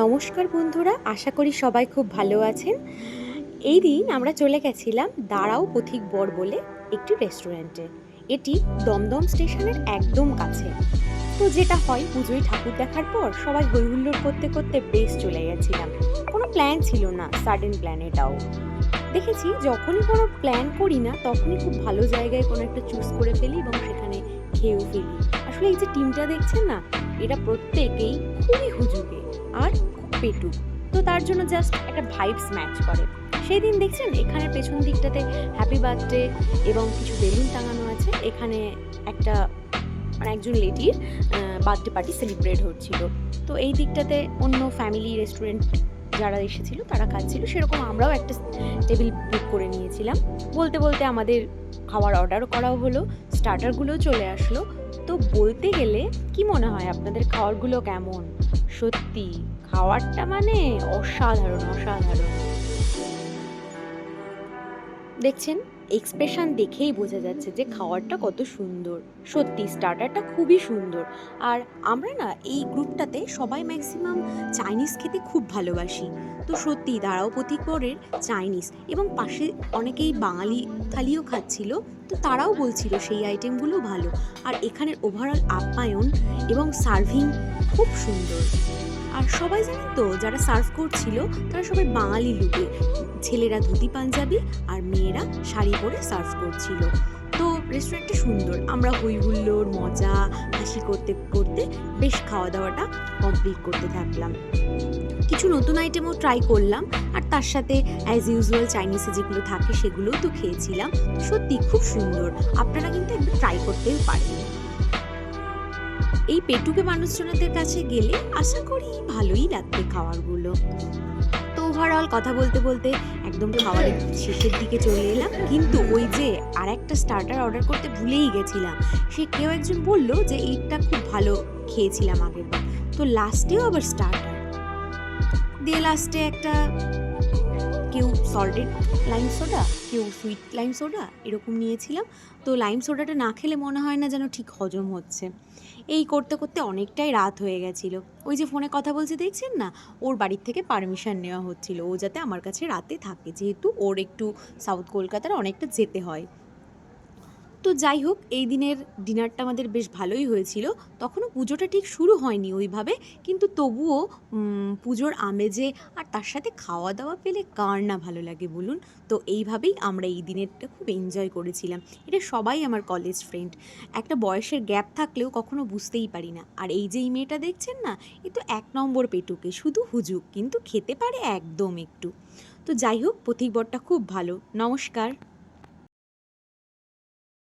নমস্কার বন্ধুরা, আশা করি সবাই খুব ভালো আছেন। এই দিন আমরা চলে গেছিলাম দাঁড়াও পথিক বর বলে একটি রেস্টুরেন্টে। এটি দমদম স্টেশনের একদম কাছে। তো যেটা হয়, পুজোয় ঠাকুর দেখার পর সবাই হইহুল্লোড় করতে করতে বেশ চলে গেছিলাম। কোনো প্ল্যান ছিল না, সাডেন প্ল্যান এটাও। দেখেছি যখনই কোনো প্ল্যান করি না তখনই খুব ভালো জায়গায় কোনো একটা চুজ করে ফেলি এবং সেখানে খেয়েও ফেলি। আসলে এই যে টিমটা দেখছেন না, এরা প্রত্যেকেই খুবই হুজুগে আর খুব পেটুক। তো তার জন্য জাস্ট একটা ভাইবস ম্যাচ করে। সেই দিন দেখছেন এখানে পেছন দিকটাতে হ্যাপি বার্থডে এবং কিছু বেলুন টাঙানো আছে। এখানে একটা একজন লেডির বার্থডে পার্টি সেলিব্রেট হচ্ছিল। তো এই দিকটাতে অন্য ফ্যামিলি রেস্টুরেন্ট যারা এসেছিল তারা খাচ্ছিল, সেরকম আমরাও একটা টেবিল বুক করে নিয়েছিলাম। বলতে বলতে আমাদের খাওয়ার অর্ডার করাও হলো, স্টার্টারগুলোও চলে আসলো। তো বলতে গেলে কি মনে হয় আপনাদের খাবারগুলো কেমন? সত্যি খাওয়ারটা মানে অসাধারণ অসাধারণ। দেখছেন, এক্সপ্রেশন দেখেই বোঝা যাচ্ছে যে খাবারটা কত সুন্দর। সত্যি স্টার্টারটা খুবই সুন্দর। আর আমরা না এই গ্রুপটাতে সবাই ম্যাক্সিমাম চাইনিজ খেতে খুব ভালোবাসি। তো সত্যি দাঁড়াও পথিকরের চাইনিজ এবং পাশে অনেকেই বাঙালি থালিও খাচ্ছিল। তো তারাও বলছিল সেই আইটেমগুলো ভালো। আর এখানের ওভারঅল আপ্যায়ন এবং সার্ভিং খুব সুন্দর। আর সবাই জানেন তো, যারা সার্ভ করছিল তারা সবাই বাঙালি লুকে, ছেলেরা ধুতি পাঞ্জাবি আর মেয়েরা শাড়ি পরে সার্ভ করছিল। তো রেস্টুরেন্টটা সুন্দর, আমরা হই হুল্লোড় মজা হাসি করতে করতে বেশ খাওয়া দাওয়াটা কমপ্লিট করতে থাকলাম। কিছু নতুন আইটেমও ট্রাই করলাম, আর তার সাথে অ্যাজ ইউজুয়াল চাইনিজে যেগুলো থাকে সেগুলোও তো খেয়েছিলাম। সত্যি খুব সুন্দর, আপনারা কিন্তু একটু ট্রাই করতেই পারেন। এই পেটুকে মানুষজনদের কাছে গেলে আশা করি ভালোই লাগবে খাবারগুলো। তো ওভারঅল কথা বলতে বলতে একদম খাবারের শেষের দিকে চলে এলাম, কিন্তু ওই যে আর একটা স্টার্টার অর্ডার করতে ভুলেই গেছিলাম। সে কেউ একজন বলল যে এইটা খুব ভালো খেয়েছিলাম আগের বার। তো লাস্টেও আবার স্টার্টার দিয়ে, লাস্টে একটা কেউ সল্টেড লাইম সোডা, কেউ সুইট লাইম সোডা এরকম নিয়েছিলাম। তো লাইম সোডাটা না খেলে মনে হয় না যেন ঠিক হজম হচ্ছে। এই করতে করতে অনেকটাই রাত হয়ে গেছিলো। ওই যে ফোনে কথা বলছে দেখছেন না, ওর বাড়ির থেকে পারমিশন নেওয়া হচ্ছিল ও যাতে আমার কাছে রাতে থাকে, যেহেতু ওর একটু সাউথ কলকাতার অনেকটা যেতে হয়। তো যাই হোক, এই দিনের ডিনারটা আমাদের বেশ ভালোই হয়েছিল। তখনও পুজোটা ঠিক শুরু হয়নি ওইভাবে, কিন্তু তবুও পুজোর আমেজে আর তার সাথে খাওয়া দাওয়া পেলে কার না ভালো লাগে বলুন। তো এইভাবেই আমরা এই দিনেরটা খুব এনজয় করেছিলাম। এটা সবাই আমার কলেজ ফ্রেন্ড, একটা বয়সের গ্যাপ থাকলেও কখনো বুঝতেই পারি না। আর এই যে এই মেয়েটা দেখছেন না, এ তো 1 নম্বর পেটুকে, শুধু হুজুক কিন্তু খেতে পারে একদম একটু। তো যাই হোক, পথিকবরটা খুব ভালো। নমস্কার।